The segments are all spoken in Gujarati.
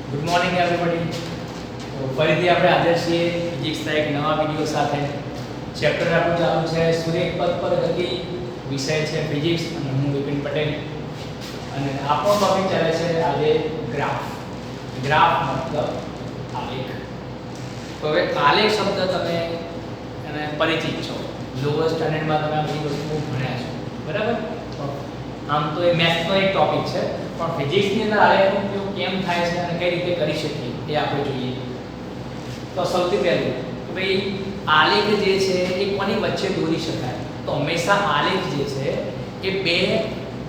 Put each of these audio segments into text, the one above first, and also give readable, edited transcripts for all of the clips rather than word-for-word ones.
Good morning everybody. તો ફરીથી આપણે હાજર છીએ ફિઝિક્સના એક નવા વિડિયો સાથે. ચેપ્ટર આપણું ચાલુ છે સૂર્ય પથ પર ગતિ, વિષય છે ફિઝિક્સ અને હું વિપિન પટેલ. અને આપણો ટોપિક ચાલે છે આજે ગ્રાફ. ગ્રાફ મતલબ આલેખ. તો હવે આલેખ શબ્દ તમે એને પરિચિત છો, લોઅર સ્ટાન્ડર્ડમાં તમે આ બધી વસ્તુઓ ભણ્યા છો, બરાબર? આમ તો એ મેથ્સનો એક ટોપિક છે, પણ ફિઝિક્સની અંદર આલેખનો ઉપયોગ કેમ થાય છે અને કઈ રીતે કરી શકીએ એ આપણે જોઈએ. તો સૌથી પહેલું કે ભાઈ આલેખ જે છે એ કોની વચ્ચે દોરી શકાય? તો હંમેશા આલેખ જે છે એ બે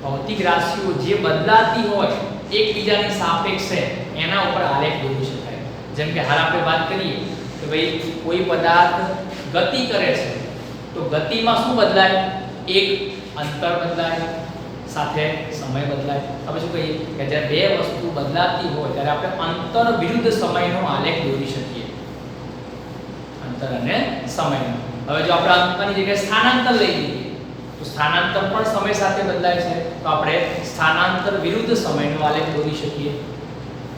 ભૌતિક રાશિઓ જે બદલાતી હોય એકબીજાની સાપેક્ષે એના ઉપર આલેખ દોરી શકાય. જેમ કે હાલ આપણે વાત કરીએ કે ભાઈ કોઈ પદાર્થ ગતિ કરે છે તો ગતિમાં શું બદલાય? એક અંતર બદલાય, સાથે સમય બદલાય. આપણે શું કહીએ કે જ્યારે બે વસ્તુ બદલાતી હોય ત્યારે આપણે અંતર વિરુદ્ધ સમયનો આલેખ દોરી શકીએ. અંતર અને સમયનો. હવે જો આપણે અંતરની જગ્યાએ સ્થાનાંતર લઈ લઈએ તો સ્થાનાંતર પણ સમય સાથે બદલાય છે, તો આપણે સ્થાનાંતર વિરુદ્ધ સમયનો આલેખ દોરી શકીએ,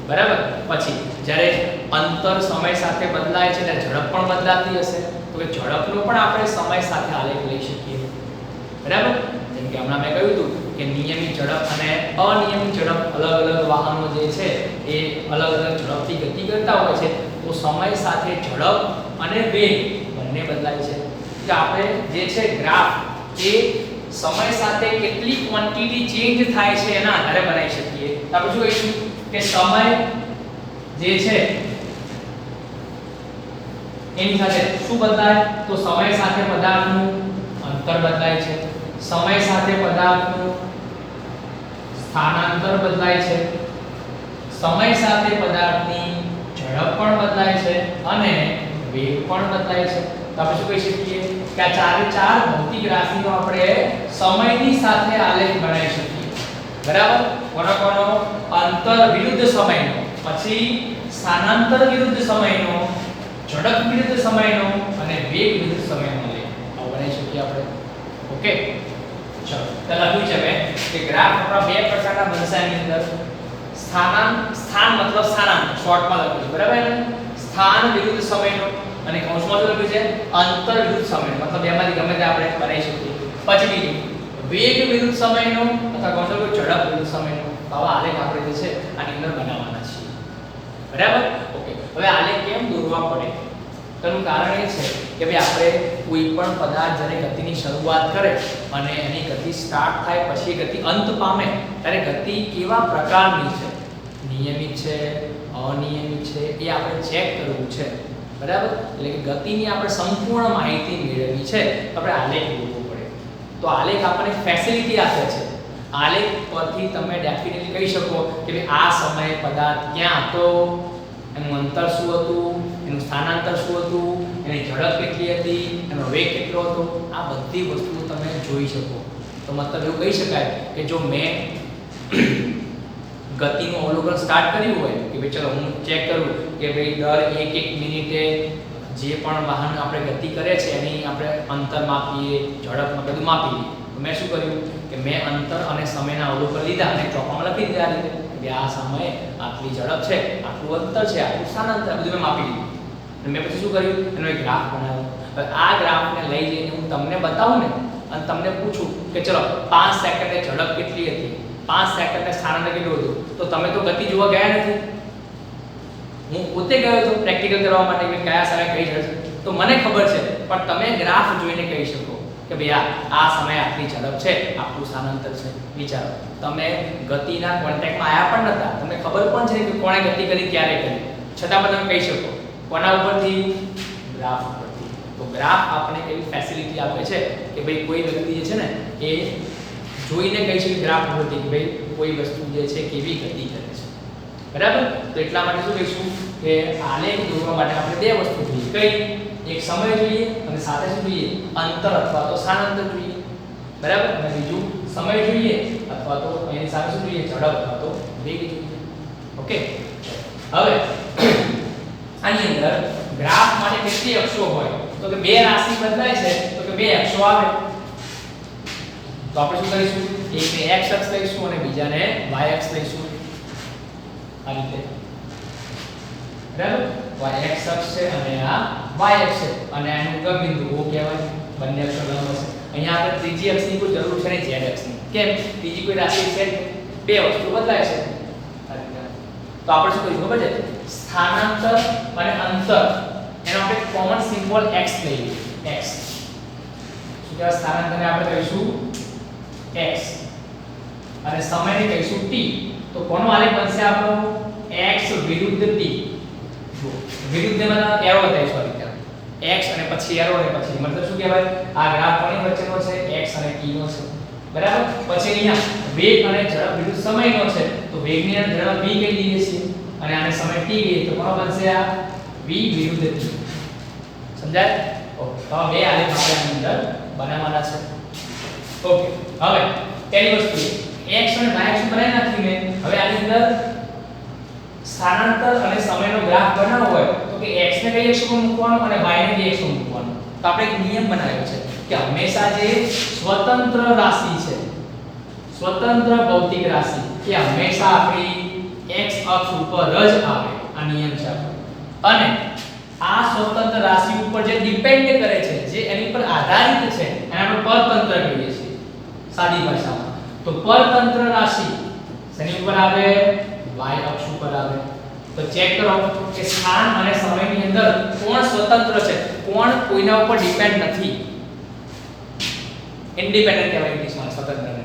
બરાબર? પછી જ્યારે અંતર સમય સાથે બદલાય છે ત્યારે ઝડપ પણ બદલાતી હશે તો કે ઝડપનો પણ આપણે સમય સાથે આલેખ લઈ શકીએ, બરાબર? જેમ કે હમણાં મેં કહ્યું હતું કે નિયમિત ઝડપ અને અનિયમિત ઝડપ અલગ અલગ વાહનો જે છે એ અલગ અલગ ઝડપથી ગતિ કરતા હોય છે, તો સમય સાથે ઝડપ અને વેગ બંને બદલાય છે. કે આપણે જે છે ગ્રાફ એ સમય સાથે કેટલી ક્વોન્ટિટી ચેન્જ થાય છે એના આધારે બનાવી શકીએ. તો આપણે શું કહીશું કે સમય જે છે એની સાથે શું બદલાય? તો સમય સાથે પદાર્થનું અંતર બદલાય છે, સમય સાથે પદાર્થનું સ્થાનાંતર બદલાય છે, સમય સાથે પદાર્થની ઝડપ પણ બદલાય છે અને વેગ પણ બદલાય છે. તો આપણે શું કહી શકીએ કે આ ચારે ચાર ભૌતિક રાશિનો આપણે સમયની સાથે આલેખ બનાવી શકીએ, બરાબર? કોનો કોનો? અંતર વિરુદ્ધ સમયનો, પછી સ્થાનાંતર વિરુદ્ધ સમયનો, ઝડપ વિરુદ્ધ સમયનો અને વેગ વિરુદ્ધ સમયનો આલેખ બનાવી શકીએ આપણે. ઓકે, ચલો તો લખ્યું છે મેં કે ગ્રાફ આપણા બે પ્રકારના બનશે. એની અંદર સ્થાન મતલબ સ્થાનાંતર શોર્ટમાં લખ્યું છે, બરાબર? સ્થાન વિરુદ્ધ સમયનો અને કૌંસમાં શું લખ્યું છે? અંતર વિરુદ્ધ સમયનો. મતલબ એમાંથી ગમે તે આપણે બનાવી શકીએ. પછી બીજું વેગ વિરુદ્ધ સમયનો અથવા કૌંસમાં ઝડપ વિરુદ્ધ સમયનો. આવા આલેખ આપણે જે છે આની અંદર બનાવવાના છીએ, બરાબર? ઓકે, હવે આલેખ કેમ દોરવા પડે? તેનું કારણ એ છે કે ભાઈ આપણે કોઈ પણ પદાર્થ જ્યારે ગતિની શરૂઆત કરે અને એની ગતિ સ્ટાર્ટ થાય પછી ગતિ અંત પામે ત્યારે ગતિ કેવા પ્રકારની છે, નિયમિત છે, અનિયમિત છે, એ આપણે ચેક કરવું છે, બરાબર? એટલે કે ગતિની આપણે સંપૂર્ણ માહિતી મેળવવી છે તો આપણે આલેખ દોરવો પડે. તો આલેખ આપણને ફેસિલિટી આપે છે. આલેખ પરથી તમે ડેફિનેટલી કહી શકો કે ભાઈ આ સમયે પદાર્થ ક્યાં હતો, એનું અંતર શું હતું, એનું સ્થાનાંતર શું હતું, એની ઝડપ કેટલી હતી, એનો વેગ કેટલો હતો, આ બધી વસ્તુઓ તમે જોઈ શકો. તો મતલબ એવું કહી શકાય કે જો મેં ગતિનું અવલોકન સ્ટાર્ટ કર્યું હોય કે ભાઈ ચલો હું ચેક કરું કે ભાઈ દર એક મિનિટે જે પણ વાહન આપણે ગતિ કરે છે એની આપણે અંતર માપીએ, ઝડપ બધું માપી લઈએ. તો મેં શું કર્યું કે મેં અંતર અને સમયના અવલોકન લીધા અને ચોપડામાં લખી દીધા આ રીતે કે આ સમયે આટલી ઝડપ છે, આટલું અંતર છે, આટલું સ્થાનાંતર, બધું મેં માપી લીધું. અને મેં પછી શું કર્યું? એનો એક ગ્રાફ બનાવ્યો. હવે આ ગ્રાફને લઈ જઈને હું તમને બતાવું ને અને તમને પૂછું કે ચલો 5 સેકન્ડે ઝડપ કેટલી હતી, 5 સેકન્ડે સ્થાનાંતર કેટલું હતું, તો તમે તો ગતિ જોવા ગયા નથી. હું પોતે ગયો હતો પ્રેક્ટિકલ કરવા માટે કે કયા સમયે કઈ ઝડપ, તો મને ખબર છે, પણ તમે ગ્રાફ જોઈને કહી શકો કે ભાઈ આ સમયે આટલી ઝડપ છે, આટલું સ્થાનાંતર છે. વિચારો, તમે ગતિના કોન્ટેક્ટમાં આવ્યા પણ નતા, તમને ખબર પણ છે કે કોણે ગતિ કરી, ક્યારે કરી, છતાં પણ તમે કહી શકો. કોના ઉપરથી? ગ્રાફ ઉપરથી. તો ગ્રાફ આપણને એવી ફેસિલિટી આપે છે કે ભાઈ કોઈ વ્યક્તિ જે છે ને એ જોઈને કહી શકે ગ્રાફ ઉપરથી કે ભાઈ કોઈ વસ્તુ જે છે કેવી ગતિ કરે છે, બરાબર? તો એટલા માટે શું કહીશું કે આલેખ દોરવા માટે આપણે બે વસ્તુ જોઈએ. કઈ? એક સમય જોઈએ અને સાથે શું જોઈએ? અંતર અથવા તો સ્થાનાંતર જોઈએ, બરાબર? અને બીજું સમય જોઈએ અથવા તો એની સાથે શું જોઈએ? ઝડપ અથવા તો વેગ જોઈએ. ઓકે, હવે આની અંદર ગ્રાફ માટે કેટલી અક્ષો હોય? તો કે બે રાશિ બદલાય છે તો કે બે અક્ષો આવે. તો આપણે શું કરીશું? એકને x અક્ષ લઈશું અને બીજાને y અક્ષ લઈશું. આ રીતે બરાબર? તો આ x અક્ષ છે અને આ y અક્ષ છે અને આનું ઉગમ બિંદુ O કહેવાય. બંને અક્ષો લંબ હશે. અહીંયા આપણે ત્રીજી અક્ષની કોઈ જરૂર છે નહીં, z અક્ષની. કેમ? ત્રીજી કોઈ રાશિ છે બે વસ્તુ બદલાય છે. તો આપણે શું કરીશું ખબર છે? સ્થાનાંતર અને અંતર એનો આપણે કોમન સિમ્બોલ x લઈએ. x શું કહેવાય? સ્થાનાંતરને આપણે કહીશું x અને સમયને કહીશું t. તો કોનો આલેખ બનશે આપણો? x વિરુદ્ધ t. જો વિરુદ્ધ માં એરો બતાવીશું આ રીતે. x અને પછી એરો અને પછી મતલબ શું કહેવાય? આ ગ્રાફ કોની વચ્ચેનો છે? x અને t નો છે. બરાબર? પછી અહીંયા વેગ અને ઝડપ વિરુદ્ધ સમયનો છે. તો વેગની અને ઝડપ v કહી દઈએ છીએ અને આને સમય t કહીએ તો કોનો બનશે? આ v વિરુદ્ધ t. સમજાય? ઓકે. તો બે આલેખ આપણે આની અંદર બનાવવાના છે. ઓકે. હવે પહેલી વસ્તુ x અને y અક્ષ બનાવી નાખી મેં. હવે આની અંદર સ્થાનાંતર અને સમયનો ગ્રાફ બનાવવો હોય તો કે x ને કઈ અક્ષ પર મૂકવાનો અને y ને કઈ અક્ષ પર મૂકવાનો. તો આપણે એક નિયમ બનાવ્યો છે કે હંમેશા જે સ્વતંત્ર રાશિ છે, સ્વતંત્ર ભૌતિક રાશિ કે હંમેશા આપણી x અક્ષ ઉપર જ આવે. આ નિયમ છે આપણો. અને આ સ્વતંત્ર રાશિ ઉપર જે ડિપેન્ડ કરે છે, જે એની પર આધારિત છે, એને આપણે પરતંત્ર કહીએ છીએ સાદી ભાષામાં. તો પરતંત્ર રાશિ શેની ઉપર આવે? y અક્ષ ઉપર આવે. તો ચેક કરો કે સ્થાન અને સમયની અંદર કોણ સ્વતંત્ર છે, કોણ કોઈના ઉપર ડિપેન્ડ નથી. ઇન્ડિપેન્ડન્ટ કહેવાય ઇંગ્લિશમાં સ્વતંત્રને.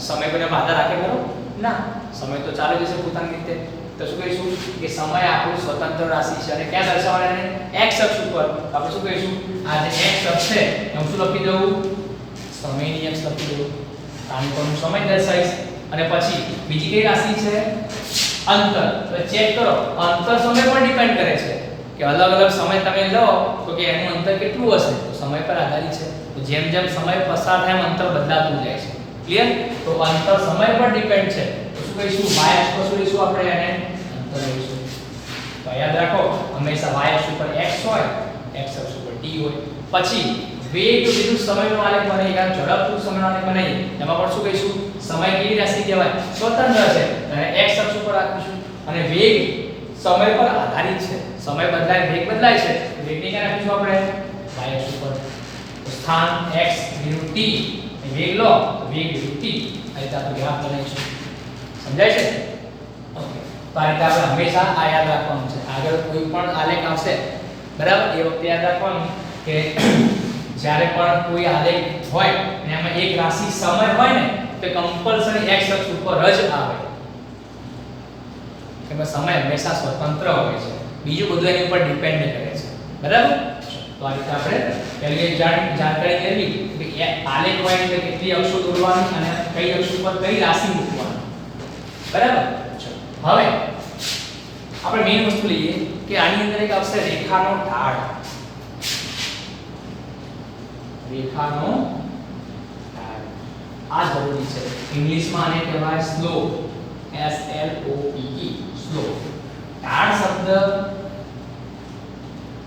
સમય કોઈને બાધા રાખે ખરો? ના, સમય તો ચાલે જશે પોતાની રીતે. તો શું કહીશું કે સમય આપણું સ્વતંત્ર રાશિ છે અને ક્યાં દર્શાવવાના એને? x અક્ષ ઉપર. આપણે શું કહીશું? આ જે x અક્ષ છે હું શું લખી દઉં? સમયની અક્ષ લખી દઉં. કારણ કે હું સમય દર્શાવીશ. અને પછી બીજી કઈ રાશિ છે? અંતર. તો ચેક કરો અંતર સમય પર ડિપેન્ડ કરે છે કે અલગ અલગ સમય તમે લો તો કે એનું અંતર કેટલું હશે? તો સમય પર આધારિત છે. તો જેમ જેમ સમય પસાર થાય એમ અંતર બદલાતું જાય છે. ક્લિયર? તો અંતર સમય પર ડિપેન્ડ છે. તો શું કહીશું? y અક્ષ પર શું લઈશું આપણે? એને અંતર લઈશું. તો યાદ રાખો હંમેશા y અક્ષ ઉપર x હોય, x અક્ષ ઉપર t હોય. પછી વેગ વિરુદ્ધ સમયનો આલેખ બનાવીએ, કારણ ઝડપનું સમયનો આલેખ બનાવીએ એમાં પણ શું કહીશું? સમય કેવી રાશિ કહેવાય? સ્વતંત્ર છે અને x અક્ષ ઉપર રાખીશું. અને વેગ સમય પર આધારિત છે. સમય બદલાય વેગ બદલાય છે. વેગને ક્યાં રાખીશું આપણે? y અક્ષ ઉપર. તો સ્થાન x વિરુદ્ધ t, વેગ લો તો વેગ વિરુદ્ધ t. આ રીતે આપણે ગ્રાફ બનાવીશું. સમજાય છે? ઓકે. તો આ રીતે આપણે હંમેશા આ યાદ રાખવાનું છે. આગળ કોઈ પણ આલેખ આવશે બરાબર, એ વખતે યાદ રાખવાનું કે જ્યારે પણ કોઈ આલેખ હોય અને એમાં એક રાશિ સમય હોય ને તો કમ્પલસરી x અક્ષ ઉપર જ આવે. એમાં સમય હંમેશા સ્વતંત્ર હોય છે, બીજું બધું એની ઉપર ડિપેન્ડ કરે છે. બરાબર? તો આ રીતે આપણે પહેલી જાણકારી લેવી કે આલેખ હોય એટલે કેટલી અક્ષો દોરવાની અને કઈ અક્ષ ઉપર કઈ રાશિ મૂકવાની. બરાબર? હવે આપણે મેઈન વસ્તુ લઈએ કે આની અંદર એક આવશે રેખાનો ઢાળ. રેખાનો ઢાળ આ જરૂરી છે. ઇંગ્લિશમાં આને કહેવાય slope. S L O P E slope. ઢાળ શબ્દ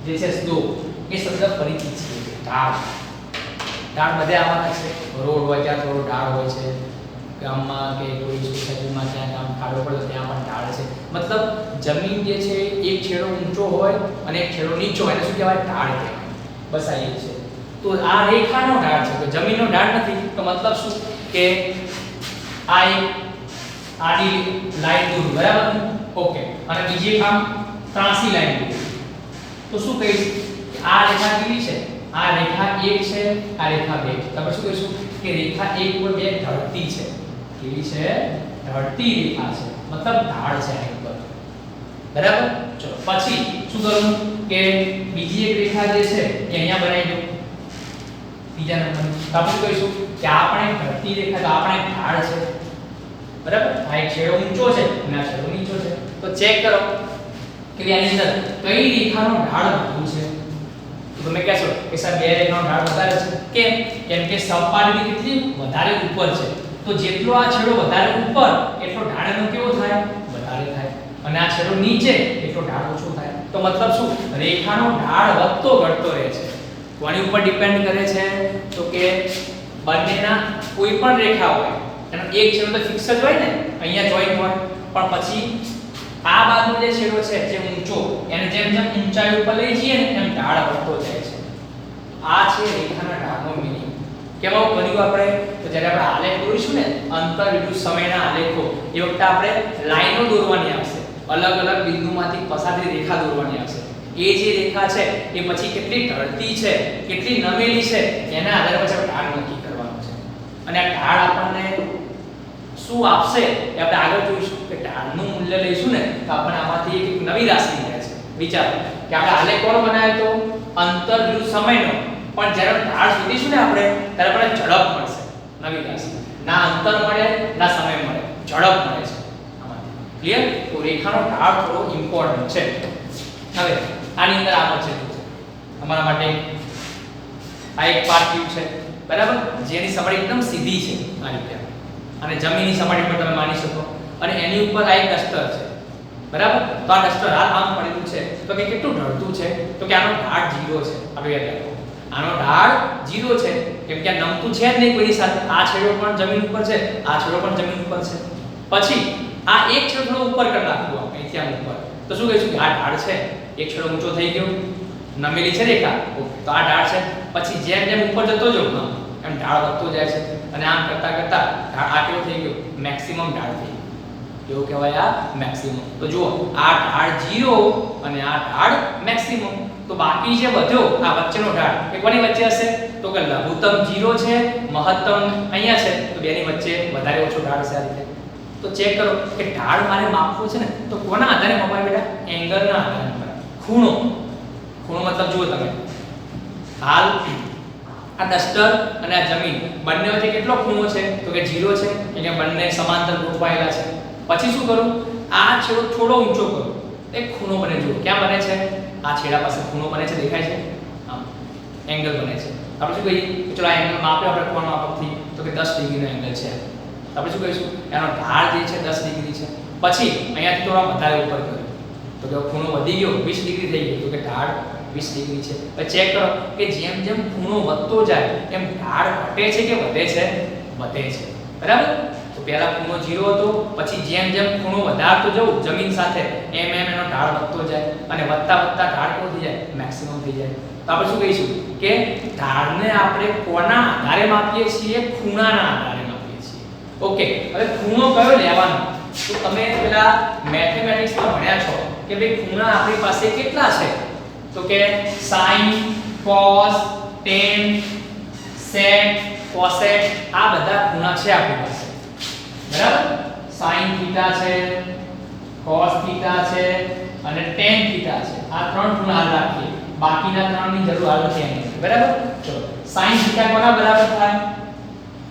જે છે સ્લોપ એ શબ્દ પરિચિત છે. ઢાળ બધે આવવાના છે. રોડ હોય ત્યાં થોડો ઢાળ હોય છે, ગામમાં કે કોઈ સોસાયટીમાં ત્યાં ગામ ખાડો પડે ત્યાં પણ ઢાળ છે. મતલબ જમીન જે છે એક છેડો ઊંચો હોય અને એક છેડો નીચો હોય, એને શું કહેવાય? ઢાળ કહેવાય. બસ આ એ છે. તો આ રેખાનો ઢાળ છે, તો જમીનનો ઢાળ નથી. તો મતલબ શું કે આ એક આડી લાઈન દોરું. બરાબર? ઓકે. અને બીજી એક આમ ત્રાંસી લાઈન દોરું. તો શું કહીશ કે આ રેખા કેવી છે? આ રેખા 1 છે, આ રેખા 2 છે. તમે શું કહીશું કે રેખા 1 પર બે ઢળતી છે. કેવી છે? ઢળતી રેખા છે, મતલબ ઢાળ છે એની ઉપર. બરાબર? ચલો પછી શું કરવું કે બીજી એક રેખા જે છે એ અહીંયા બનાવી દો. બીજા નંબરની તો આપણે શું કહીશું કે આ પણ એક ઢળતી રેખા, તો આ પણ એક ઢાળ છે. બરાબર? આ એક છેડો ઊંચો છે અને આ છેડો નીચો છે. તો ચેક કરો કે આની અંદર કઈ રેખાનો ઢાળ વધુ છે. તો તમે કહેશો કે સર બે રેખાનો ઢાળ વધારે છે. કેમ? કેમ કે સપાટી કેટલી વધારે ઉપર છે. તો જેટલો આ છેડો વધારે ઉપર એટલો ઢાળનો કેવો થાય? વધારે થાય. અને આ છેડો નીચે એટલો ઢાળ ઓછો થાય. તો મતલબ શું? રેખાનો ઢાળ વધતો ઘટતો રહે છે. કોની ઉપર ડિપેન્ડ કરે છે? તો કે બંનેના કોઈ પણ રેખા હોય એનો એક છેડો તો ફિક્સ જ હોય ને, અહીંયા જોઈન્ટ હોય, પણ પછી આ બાજુનો જે છેડો છે જે ઊંચો એને જેમ જેમ ઊંચાઈ ઉપર લઈ જઈએ ને એમ ઢાળ વધતો જાય છે. આ છે રેખાના ઢાળનો મીનિંગ. કેવું કર્યું આપણે તો જ્યારે આપણે આલેખ દોરીશું ને અંતર વિરુદ્ધ સમયના આલેખો એ વખતે આપણે લાઈનો દોરવાની આવશે. અલગ અલગ બિંદુમાંથી પસાર થતી રેખા દોરવાની આવશે. એ જે રેખા છે એ પછી કેટલી ઢળતી છે કેટલી નમેલી છે એના આધારે પછી આપણે ઢાળ નક્કી કરવાનું છે. અને આ ઢાળ આપણને શું આપશે એ આપણે આગળ જોઈશું કે ઢાળનું મૂલ્ય લઈશું ને તો આપણને આમાંથી એક નવી રાશિ મળે છે. વિચારો કે આપણે આલેખ કોનો બનાવ્યો તો અંતર વિરુદ્ધ સમયનો, પણ જ્યારે ઢાળ શોધીશું ને આપણે ત્યારે આપણને ઝડપ મળશે. નવી રાશિ ના અંતર મળે ના સમય મળે, ઝડપ મળે છે આમાંથી. ક્લિયર? તો રેખાનો ઢાળ થોડો ઇમ્પોર્ટન્ટ છે. હવે આની અંદર આગળ છે તમારા માટે આ એક પાર્ટ ક્યુબ છે બરાબર, જેની સપાટી એકદમ સીધી છે આ રીતે અને જમીનની સપાટી પર તમે માની શકો અને એની ઉપર આ એક ડસ્ટર છે બરાબર. તો આ ડસ્ટર હાલ આમ પડેલું છે તો કે કેટલું ઢળતું છે તો કે આનો ઢાળ 0 છે. આપણે યાદ રાખો આનો ઢાળ 0 છે કેમ કે આ નમતું છે જ નહીં કોઈની સાથે. આ છેડો પણ જમીન ઉપર છે, આ છેડો પણ જમીન ઉપર છે. પછી આ એક છેડો થોડો ઉપર કરી નાખવું અહીંથી આમ ઉપર તો શું કહીશું કે આ ઢાળ છે એક છેડો ઊંચો થઈ ગયો, નમેલી છે રેખા. ઓકે, તો આ ઢાળ છે. પછી જેમ જેમ ઉપર જતો જાવ એમ ઢાળ વધતો જાય છે અને આમ કરતા કરતા ઢાળ આ કેવો થઈ ગયો મેક્સિમમ ઢાળ થઈ ગયો. કેવો કહેવાય આ મેક્સિમમ. તો જુઓ આ ઢાળ 0 અને આ ઢાળ મેક્સિમમ. તો બાકી જે વધ્યો આ વચ્ચેનો ઢાળ એ કોની વચ્ચે હશે તો કે લઘુત્તમ 0 છે, મહત્તમ અહીંયા છે, તો બેની વચ્ચે વધારે ઓછો ઢાળ છે આ રીતે. તો ચેક કરો કે ઢાળ મારે માપવો છે ને તો કોના આધારે મપાય બેટા? એંગલના આધારે મપાય. ખૂણો. ખૂણો મતલબ જુઓ તમે હાલ આ ડસ્ટર અને આ જમીન બંને વચ્ચે કેટલો ખૂણો છે તો કે 0 છે એટલે બંને સમાંતર ગોઠવાયેલા છે. પછી શું કરું આ છેડો થોડો ઊંચો કરું એક ખૂણો બને. જુઓ ક્યાં બને છે? આ છેડા પાસે ખૂણો બને છે, દેખાય છે? હા, એંગલ બને છે. આપણે શું કહીએ કે ચલો આ એંગલ માપ્યો આપણે કોણ માપકથી તો કે 10 ડિગ્રીનો એંગલ છે. આપણે શું કહીશું એનો ઢાળ જે છે 10 ડિગ્રી છે. પછી અહીંયાથી થોડા વધારે ઉપર કર્યો તો કે ખૂણો વધી ગયો 20 ડિગ્રી થઈ ગયો તો કે ઢાળ 20 ડિગ્રી છે. હવે ચેક કરો કે જેમ જેમ ખૂણો વધતો જાય એમ ઢાળ ઘટે છે કે વધે છે? વધે છે બરાબર. તો પહેલા ખૂણો 0 હતો પછી જેમ જેમ ખૂણો વધારતો જવું જમીન સાથે એમ એમ એનો ઢાળ વધતો જાય અને વધતા વધતા ઢાળ કેવો થઈ જાય? મેક્સિમમ થઈ જાય. તો આપણે શું કહીશું કે ઢાળને આપણે કોના આધારે માપીએ છીએ? ખૂણાના આધારે માપીએ છીએ. ઓકે, હવે ખૂણો કયો લેવાનો? તો તમે પેલા મેથેમેટિક્સમાં ભણ્યા છો કે ભાઈ ખૂણા આપણી પાસે કેટલા છે તો કે sin cos tan sec cosec આ બધા ખૂણા છે આપણી પાસે બરાબર. sin થીટા છે, cos થીટા છે અને tan થીટા છે. આ ત્રણ ખૂણા હાલ રાખીએ, બાકીના ત્રણની જરૂર હાલ નથી એની બરાબર. ચલો sin થીટા કોના બરાબર થાય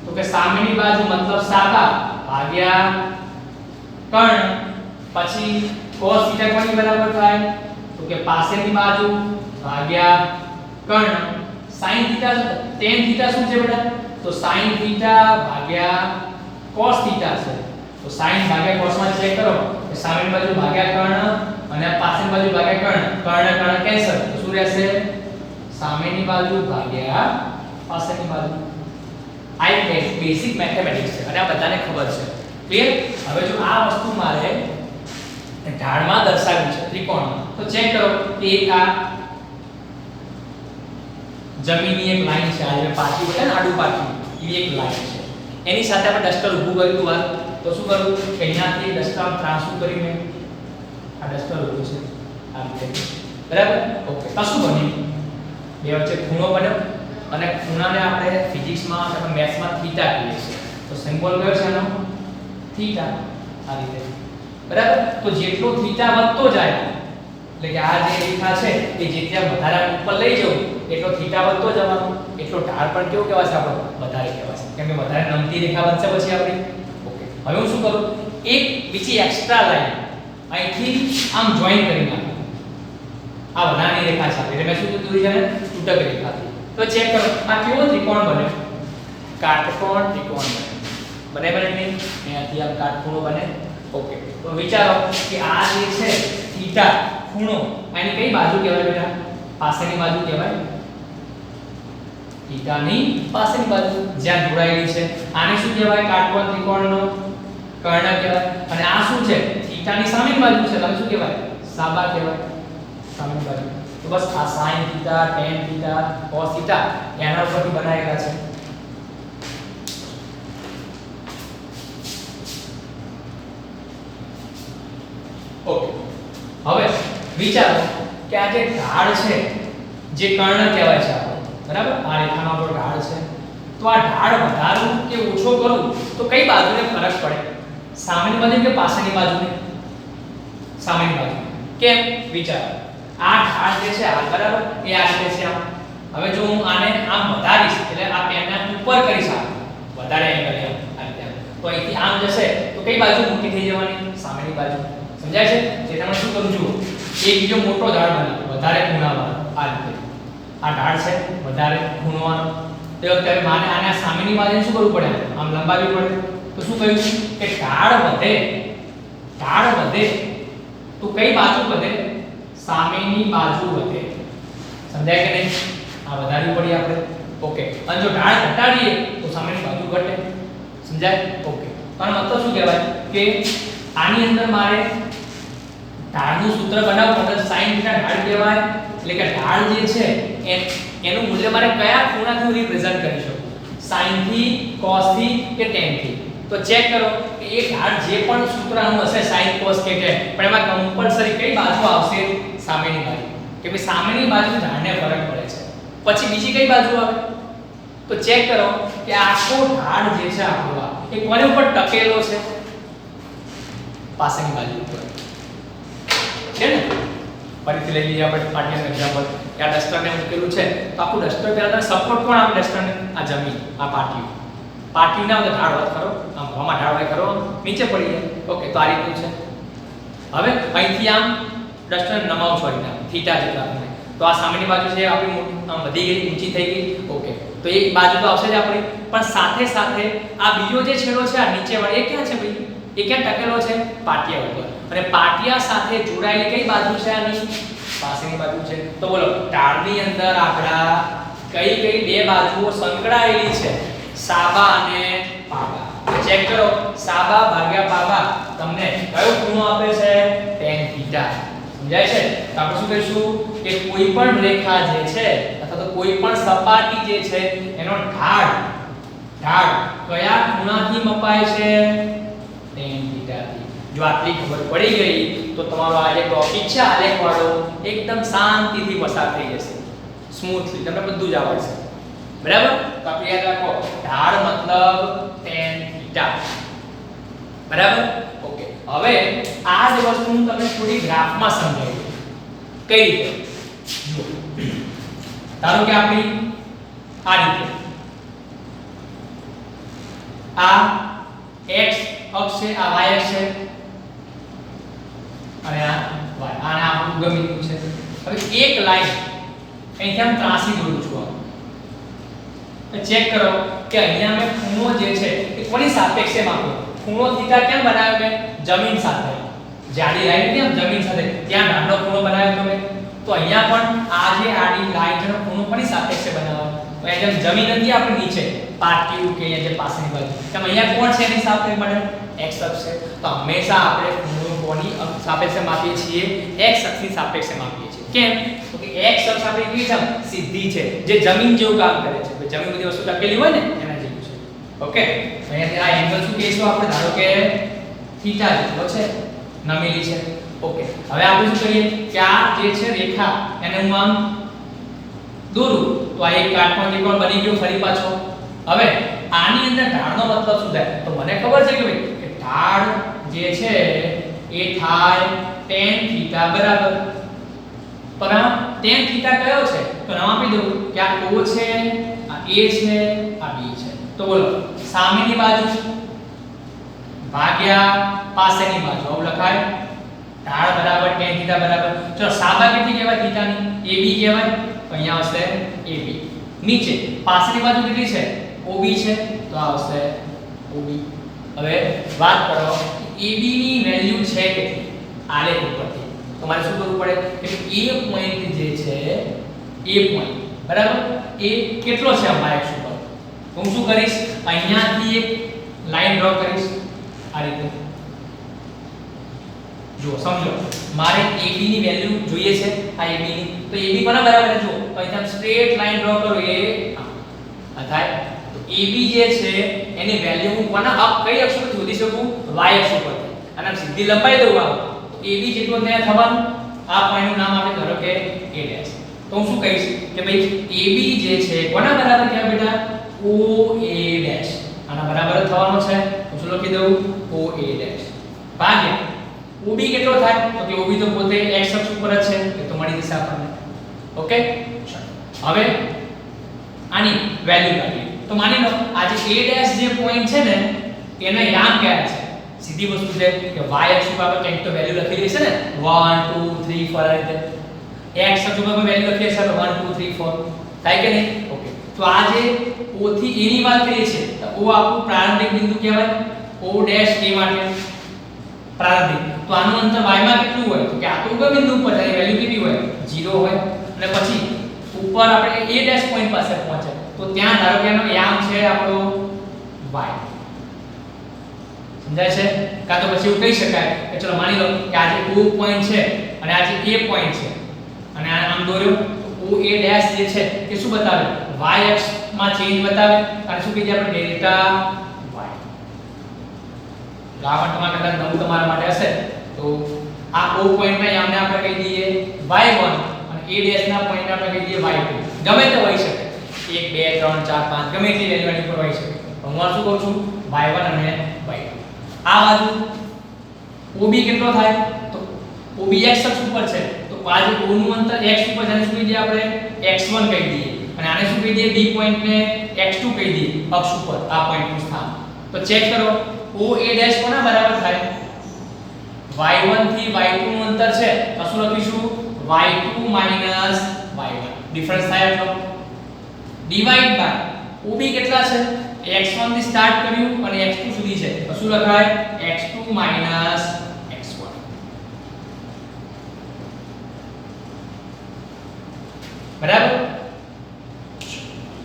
તો કે સામેની બાજુ મતલબ સાદા ભાગ્યા કર્ણ. પછી cos થીટા કોની બરાબર થાય તો કે પાસેની બાજુ ભાગ્યા કર્ણ. sin થીટા tan થીટા શું છે બેટા તો sin થીટા ભાગ્યા cos થીટા છે. તો sin ભાગ્યા cos માં ચેક કરો કે સામેની બાજુ ભાગ્યા કર્ણ અને પાસેની બાજુ ભાગ્યા કર્ણ. કર્ણ કર્ણ કેન્સલ તો શું રહેશે? સામેની બાજુ ભાગ્યા પાસેની બાજુ. આ એક બેસિક મેથેમેટિક્સ છે અને આ બધાને ખબર છે. ક્લિયર? હવે જો આ વસ્તુ મારે ઢાળમાં દર્શાવી છે ત્રિકોણમાં તો ચેક કરો કે એક આ જમીનની એક લાઈન છે આ જે પાટી છે ને આડું પાટી એ એક લાઈન છે. એની સાથે આપણે ડસ્ટર ઊભું કર્યું હાલ તો શું કરું કે અહીંયાથી ડસ્ટર ટ્રાન્સફર કરીને આ ડસ્ટર ઊભું છે આ રીતે બરાબર. ઓકે, તો શું બન્યું? બે વચ્ચે ખૂણો બન્યો અને ખૂણાને આપણે ફિઝિક્સમાં અથવા મેથ્સમાં થીટા કહીએ છીએ. તો સિમ્બોલ કયો છે આનો? થીટા. આ રીતે બરાબર. તો જેટલો થીટા વધતો જાય એટલે કે આ જે રેખા છે એ જેટલા વધારે ઉપર લઈ જવું એટલો થીટા વધતો જવાનો એટલો ઢાળ પણ કેવો કહેવાશે આપણો? વધારે કહેવાશે કેમ કે વધારે નમતી રેખા બનશે પછી આપણી. ઓકે, હવે હું શું કરું એક બીજી એક્સ્ટ્રા લાઈન અહીંથી આમ જોઈન કરી નાખું. આ વધારાની રેખા છે એટલે મેં શું કીધું છે ને તૂટક રેખાથી. તો ચેક કરો આ કેવો ત્રિકોણ બને? કાટકોણ ત્રિકોણ બને. બરાબર ને? અહીંયાથી આમ કાટખૂણો બને. ઓકે, તો વિચારો કે આ જે છે થીટા ખૂણો આની કઈ બાજુ કહેવાય બેટા? પાસેની બાજુ કહેવાય. થીટાની પાસેની બાજુ જ્યાં જોડાયેલી છે આને શું કહેવાય? કાટકોણ ત્રિકોણનો કર્ણ કહેવાય. અને આ શું છે? થીટાની સામેની બાજુ છે તમે શું કહેવાય સાબા કહેવાય સામેની બાજુ તો બસ આ sin theta tan theta cos theta એના ઉપરથી બનાવેલા છે ઓકે હવે વિચારો કે આ જે ઢાળ છે જે કર્ણ કહેવાય છે આપણો બરાબર આ રેખાનો આપણો ઢાળ છે તો આ ઢાળ વધારું કે ઓછો કરું તો કઈ બાજુને ફરક પડે સામેની બાજુ કે પાછળની બાજુને સામેની બાજુ કેમ વિચારો આ ઢાળ જે છે આ બરાબર એ આ રીતે છે આમ હવે જો હું આને આમ વધારીશ એટલે આ પેનના ઉપર કરીશ આ વધારે એંગલ એમ આ રીતે તો અહીંથી આમ જશે તો કઈ બાજુ મોટી થઈ જવાની સામેની બાજુ સમજાય છે જે તમે શું કરું જુઓ એક બીજો મોટો ઢાળ બનાવો વધારે ખૂણાવાળો આ રીતે આ ઢાળ છે વધારે ખૂણોવાળો તો અત્યારે માને આને સામેની બાજુને શું કરવું પડે આમ લંબાવવી પડે તો શું કહ્યું કે ઢાળ વધે તો કઈ બાજુ વધે સામેની બાજુ વધે સમજાય કે નહીં આ વધારવી પડી આપણે ઓકે અને જો ઢાળ ઘટાડીએ તો સામેની બાજુ ઘટે સમજાય ઓકે પણ મતલબ શું કહેવાય કે આની અંદર મારે ઢાળનું સૂત્ર બનાવવું એટલે sin થીટા ઢાળ કહેવાય એટલે કે ઢાળ જે છે એનું મૂલ્ય મારે કયા ખૂણાથી રિપ્રેઝન્ટ કરી શકું sin થી cos થી કે tan થી તો ચેક કરો કે એ ઢાળ જે પણ સૂત્રનું હશે sin cos કે tan પણ એમાં કમ્પલસરી કઈ બાજુ આવશે સામેની બાજુ કે ભાઈ સામેની બાજુ ઢાળને ફરક પડે છે પછી બીજી કઈ બાજુ આવે તો ચેક કરો કે આખો ઢાળ જે છે આપણો એ કોની ઉપર ટકેલો છે પાછળની બાજુ ઉપર છે ને ફરીથી લઈ લઈએ આપણે પાટિયાનું એક્ઝામ્પલ કે આ ડસ્ટરને મૂકેલું છે તો આખું ડસ્ટર પહેલા સપોર્ટ કોણ આપે ડસ્ટરને આ જમીન આ પાટિયું ના ઢાળ વાત કરો આમ હવામાં ઢાળ હોય કરો નીચે પડી જાય ઓકે તો આ રીતનું છે હવે અહીંથી આમ ડસ્ટર નમાવ છોડી દે થીટા જેટલા આપણે તો આ સામેની બાજુ છે આપણી આમ વધી ગઈ ઊંચી થઈ ગઈ ઓકે તો એ બાજુ તો આવશે જ આપણી પણ સાથે સાથે આ બીજો જે છેડો છે આ નીચે વાળો એ ક્યાં છે ભાઈ એ ક્યાં ટકેલો છે પાટિયા ઉપર અને પાટિયા સાથે જોડાયેલી કઈ બાજુ છે આની પાછળની બાજુ છે તો બોલો ઢાળની અંદર આપણા કઈ બે બાજુઓ સંકળાયેલી છે સાબા અને પાબા ચેક કરો સાબા ભાગ્યા પાબા તમને કયો ખૂણો આપે છે tan થીટા સમજાય છે તો આપણે શું કહીશું કે કોઈ પણ રેખા જે છે અથવા તો કોઈ પણ સપાટી જે છે એનો ઢાળ કયા ખૂણાથી મપાય છે tan થીટા થી જો આટલી ખબર પડી ગઈ તો તમારો આ જે ટોપિક છે આલેખ વાળો એકદમ શાંતિથી પસાર થઈ જશે સ્મૂથલી તમને બધું જ આવડશે બરાબર તો આપણે યાદ રાખો ઢાળ મતલબ tan થીટા બરાબર ઓકે હવે આ જ વસ્તુ હું તમને થોડી ગ્રાફમાં સમજાવું કઈ રીતે જુઓ ધારો કે આપણી આ રીતે આ x અક્ષ છે આ y અક્ષ છે અને આ y આને આપણું ગમિતું છે હવે એક લાઈન અહીંથી આમ ત્રાસી દોરું છું ચેક કરો કે અહીંયા મેં ખૂણો જે છે એ કોની સાપેક્ષે માપ્યો ખૂણો થીટા કેમ બનાવ્યો મેં જમીન સાથે જાડી લાઈન ને જમીન સાથે ત્યાં નાનો ખૂણો બનાવ્યો તમે તો અહીંયા પણ આ જે આડી લાઈન નો ખૂણો કોની સાપેક્ષે બનાવ્યો તો અહીંયા જેમ જમીન હતી આપણે નીચે પાટિયું કે અહીંયા જે પાછળની બાજુ તેમ અહીંયા કોણ છે એની સાપેક્ષે બને x અક્ષ છે તો હંમેશા આપણે ખૂણો કોની સાપેક્ષે માપીએ છીએ x અક્ષની સાપેક્ષે માપીએ છીએ કેમ તો કે x અક્ષ આપણી કેવી છે સીધી છે જે જમીન જેવું કામ કરે છે જમીન બધી વસ્તુ ટકેલી હોય ને એના જેવું છે ઓકે અહીંયા આ એંગલ શું કહીશું આપણે ધારો કે થીટા જેટલો છે નમેલી છે ઓકે હવે આપણે શું કરીએ કે આ જે છે રેખા એને હું આમ દોરું તો આ એક કાટકોણ ત્રિકોણ બની ગયો ફરી પાછો હવે આની અંદર ઢાળનો મતલબ શું થાય તો મને ખબર છે કે ભાઈ કે ઢાળ જે છે એ થાય tan થીટા બરાબર પણ આ tan થીટા કયો છે તો નામ આપી દઉં કે આ O છે આ A છે આ B છે તો બોલો સામેની બાજુ ભાગ્યા પાછળની બાજુ આવું લખાય ઢાળ બરાબર tan થીટા બરાબર ચલો સાબા કેટલી કહેવાય થીટાની AB કહેવાય તો અહીંયા આવશે AB નીચે પાછળની બાજુ કેટલી છે OB છે તો આવશે OB હવે વાત કરો AB ની વેલ્યુ છે કેટલી આલેખ ઉપરથી તમારે શું કરવું પડે કે A પોઈન્ટ જે છે A પોઈન્ટ બરાબર એ કેટલો છે અમારા x ઉપર હું શું કરીશ અહીંયાથી એક લાઈન ડ્રો કરીશ આ રીતે જો સમજો મારે AB ની વેલ્યુ જોઈએ છે આ AB ની તો AB કોના બરાબર છે જો તો અહીં તમે સ્ટ્રેટ લાઈન ડ્રો કરો એ આ થાય તો AB જે છે એની વેલ્યુ હું કોના અપ કઈ અક્ષ પર શોધી શકું y અક્ષ પર અને સીધી લંબાઈ દઉં આ તો AB જેટલું ત્યાં થવાનું આ પોઈન્ટનું નામ આપણે ધરો કે A' તો હું શું કહીશ કે ભાઈ AB જે છે કોના બરાબર કહેવાય બેટા OA' આના બરાબર થવાનો છે તો શું લખી દઉં OA' ભાગ્યા OB કેટલો થાય તો કે OB તો પોતે x અક્ષ ઉપર જ છે એ તો મળી જશે આપણને ઓકે હવે આની વેલ્યુ કાઢીએ તો માની લો આ જે A' જે પોઈન્ટ છે ને એના યામ કયા છે સીધી વસ્તુ છે કે y અક્ષ ઉપર આપણે કંઈક તો વેલ્યુ લખેલી છે ને 1 2 3 4 આ રીતે x અક્ષ ઉપર વેલ્યુ લખીએ છે 1 2 3 4 થાય કે નહીં ઓકે તો આ જે O થી A ની વાત કરીએ છે તો O આપણું પ્રારંભિક બિંદુ કહેવાય O' A માટે પ્રારંભિક તો આનું અંતર y માં કેટલું હોય તો કે આ તો ઉગમ બિંદુ ઉપર છે વેલ્યુ કેટલી હોય 0 હોય અને પછી ઉપર આપણે A' પોઈન્ટ પાસે પહોંચે તો ત્યાં ધારો કે એનો યામ છે આપણો y સમજાય છે કાં તો પછી એવું કહી શકાય કે ચલો માની લો કે આ જે O પોઈન્ટ છે અને આ જે A પોઈન્ટ છે અને આમ દોર્યો તો OA' જે છે કે શું બતાવે y અક્ષ માં ચેન્જ બતાવે અને શું કહીએ આપણે ડેલ્ટા y ગામટમાં કદાચ નવું તમારા માટે હશે તો આ O પોઈન્ટ ના યામને આપણે કહી દઈએ y1 અને A' ના પોઈન્ટ આપણે કહી દઈએ y2 ગમે તે હોઈ શકે 1 2 3 4 5 ગમે તે વેલ્યુ આની પર હોઈ શકે તો હું શું કહું છું y1 અને y2 આ બાજુ OB કેટલો થાય તો OB x અક્ષ ઉપર છે તો આ જે O નું અંતર x ઉપર છે શું કહી દઈએ આપણે x1 કહી દઈએ અને આને શું કહી દઈએ B પોઈન્ટ ને x2 કહી દઈએ અક્ષ ઉપર આ પોઈન્ટ નું સ્થાન તો ચેક કરો OA' કોના બરાબર થાય y1 થી y2 નું અંતર છે તો શું લખીશું y2 y1 ડિફરન્સ થાય એટલો ડિવાઇડ બાય OB કેટલા છે x1 થી સ્ટાર્ટ કર્યું અને x2 સુધી છે તો શું લખાય x2 x1 બરાબર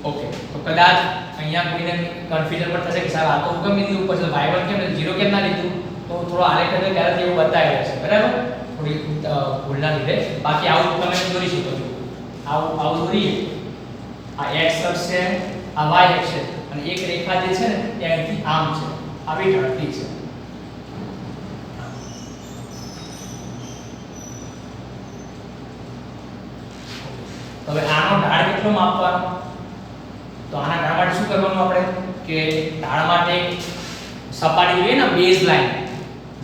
ઓકે તો કદાચ અહીંયા કોઈને કન્ફ્યુઝન પણ થશે કે સાહેબ આ તો ઉગમ બિંદુ ઉપર છે y1 કેમ 0 કેમ ના લીધું તો થોડો આલેખ અંદર ત્યારે એવું બતાવ્યું છે બરાબર થોડી ભૂલના લીધે બાકી આવું તમે દોરી શકો છો આવું દોરીએ આ x અક્ષ છે આ y અક્ષ છે અને એક રેખા જે છે ને એ અહીંથી આમ છે આવી ઢળતી છે હવે આનો ઢાળ કેટલો માપવાનો તો આના ઢાળ માટે શું કરવાનું આપણે કે ઢાળ માટે સપાટી જોઈએ ને બેઝ લાઈન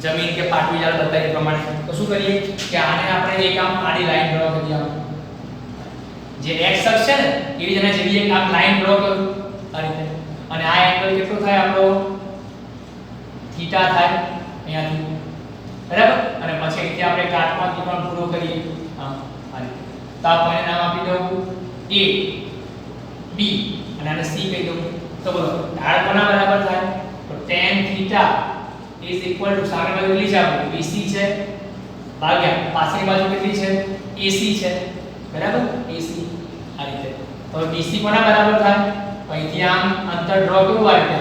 જમીન કે પાટવી જાળ બતાવીએ પ્રમાણે તો શું કરીએ કે આને આપણે એક આમ આડી લાઈન ડ્રો કરી દઈએ જે x અક્ષ છે ને એવી જ એના જેવી એક આમ લાઈન ડ્રો કરું આ રીતે અને આ એંગલ કેટલો થાય આપણો થીટા થાય અહીંયાથી બરાબર અને પછી અહીંથી આપણે કાટકોણ ત્રિકોણ પૂરો કરીએ આમ આ રીતે તો આ પોઈન્ટ નામ આપી દઉં A B અને આને C કહી દઉં તો બોલો ઢાળ કોના બરાબર થાય તો tan θ is equal to સામે બાજુ કેટલી છે આપણે BC છે ભાગ્યા પાછળની બાજુ કેટલી છે AC છે બરાબર AC આ રીતે તો BC કોના બરાબર થાય અહીંથી આમ અંતર ડ્રો કરવું આ રીતે